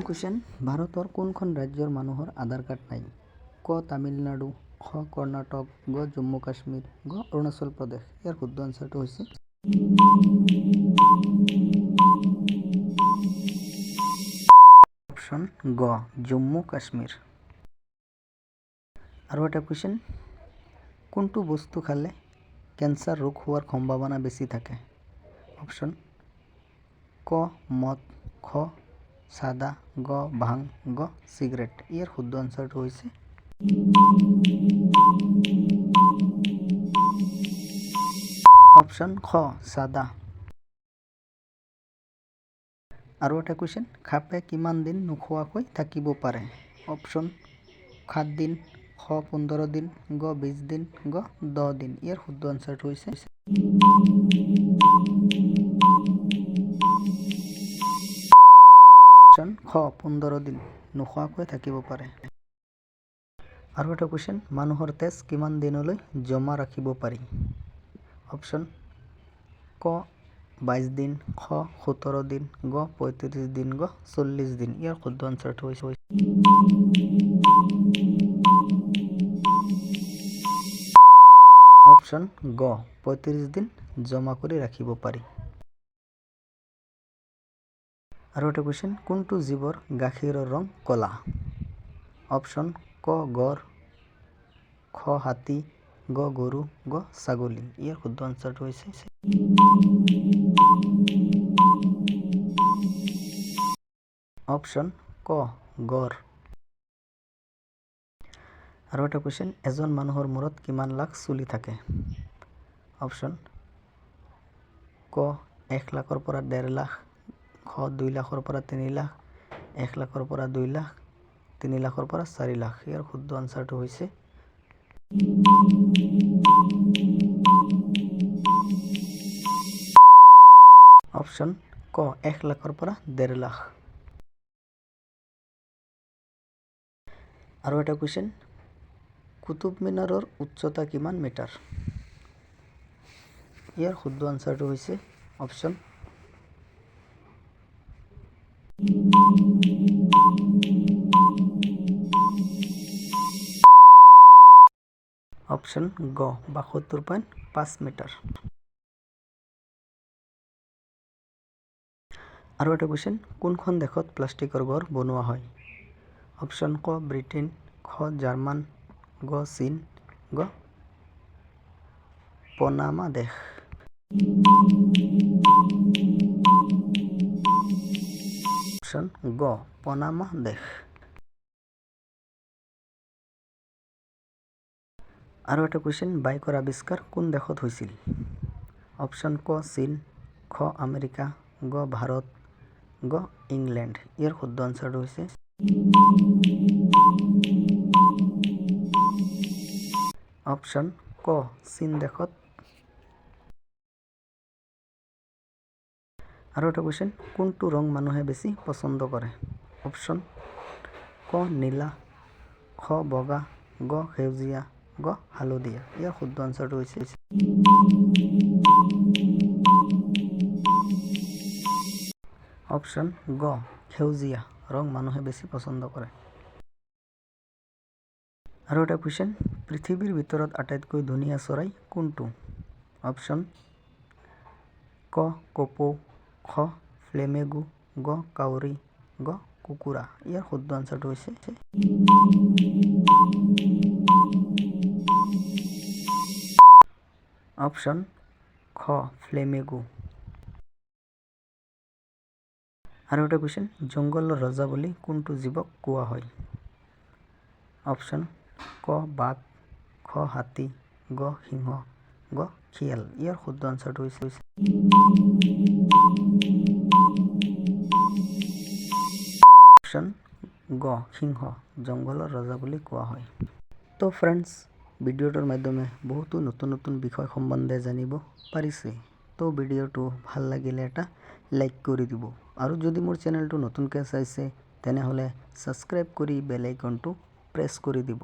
Question ভাৰতৰ কোনখন ৰাজ্যৰ মানুহৰ আধাৰ কাৰ্ড নাই? ক তামিলনাডু, খ কৰ্ণাটক, গ জম্মু কাশ্মীৰ, গ অৰুণাচল প্ৰদেশ। ইয়াৰ শুদ্ধ আনচাৰটো হৈছে অপশ্যন গ জম্মু কাশ্মীৰ। আৰু এটা কুৱেশ্যন কোনটো বস্তু খালে কেঞ্চাৰ ৰোগ হোৱাৰ সম্ভাৱনা বেছি থাকে? অপশ্যন ক মদ, খ চাদা, গ ভাং, গ চিগাৰেট। ইয়াৰ শুদ্ধ আনচাৰটো হৈছে অপশ্যন খ চাদা। আৰু এটা কুৱেশ্যন সাপে কিমান দিন নোখোৱাকৈ থাকিব পাৰে? অপশ্যন 7 দিন, খ 15 দিন, গ 20 দিন, গ 10 দিন। ইয়াৰ শুদ্ধ আনচাৰটো হৈছে অপশ্যন খ 15 দিন নোখোৱাকৈ থাকিব পাৰে। আৰু এটা কুৱেশ্যন মানুহৰ তেজ কিমান দিনলৈ জমা ৰাখিব পাৰি? অপশ্যন ক 22 দিন, খ 17 দিন, গ 35 দিন, গ 40 দিন। ইয়াৰ শুদ্ধ আনচাৰটো হৈছে অপশ্যন গ 35 দিন জমা কৰি ৰাখিব পাৰি। আৰু এটা কুৱেশ্যন কোনটো জীৱৰ গাখীৰৰ ৰং ক'লা? অপশ্যন ক গড়, খ হাতী, গ গৰু, গ ছাগলী। ইয়াৰ শুদ্ধ আনচাৰটো হৈছে অপশ্যন ক গড়। আৰু এটা কুৱেশ্যন এজন মানুহৰ মূৰত কিমান লাখ চুলি থাকে? অপশ্যন ক 1 লাখৰ পৰা 1.5 লাখ, খ 2 লাখৰ পৰা 3 লাখ, 1 লাখৰ পৰা 2 লাখ, 3 লাখৰ পৰা 4 লাখ। ইয়াৰ শুদ্ধ আনচাৰটো হৈছে অপশ্যন ক 1 লাখৰ পৰা 1.5 লাখ। আৰু এটা কুৱেশ্যন কুতুব মিনাৰৰ উচ্চতা কিমান মিটাৰ? ইয়াৰ শুদ্ধ আনচাৰটো হৈছে অপশ্যন অপশ্যন গ 72.5 মিটাৰ। আৰু এটা কুৱেশ্যন কোনখন দেশত প্লাষ্টিকৰ ঘৰ বনোৱা হয়? অপশ্যন ক ব্ৰিটেইন, খ জাৰ্মান, গ চীন, গ পনামা দেশ। অপশ্যন গ পনামা দেশ। আৰু এটা কুৱেশ্যন বাইকৰ আৱিষ্কাৰ কোন দেশত হৈছিল? অপশ্যন ক চীন, খ আমেৰিকা, গ ভাৰত, গ ইংলেণ্ড। ইয়াৰ শুদ্ধ আনচাৰটো হৈছে অপশ্যন ক চীন দেশত। আৰু এটা কুৱেশ্যন কোনটো ৰং মানুহে বেছি পচন্দ কৰে? অপশ্যন ক নীলা, খ বগা, গ সেউজীয়া, গ হালধীয়া। ইয়াৰ শুদ্ধ আনচাৰটো হৈছে অপশ্যন গ সেউজীয়া ৰং মানুহে বেছি পচন্দ কৰে। আৰু এটা কুৱেশ্যন পৃথিৱীৰ ভিতৰত আটাইতকৈ ধুনীয়া চৰাই কোনটো? অপশ্যন ক কপৌ, খ ফ্লেমেগো, গ কাউৰী, গ কুকুৰা। ইয়াৰ শুদ্ধ আনচাৰটো হৈছে অপশ্যন খ ফ্লেমেগো। আৰু এটা কুৱেশ্যন জংঘলৰ ৰজা বুলি কোনটো জীৱক কোৱা হয়? অপশ্যন ক বাঘ, খ হাতী, গ সিংহ, গ শিয়াল। ইয়াৰ শুদ্ধ আনচাৰটো হৈছে অপশ্যন গ সিংহ জংঘলৰ ৰজা বুলি কোৱা হয়। তো ফ্ৰেণ্ডছ ভিডিঅ'টোৰ মাধ্যমে বহুতো নতুন নতুন বিষয় সম্বন্ধে জানিব পাৰিছে। তো ভিডিঅ'টো ভাল লাগিলে এটা লাইক কৰি দিব। আৰু যদি মোৰ চেনেলটো নতুনকৈ চাইছে তেনেহ'লে ছাবস্ক্ৰাইব কৰি বেল আইকনটো প্ৰেছ কৰি দিব।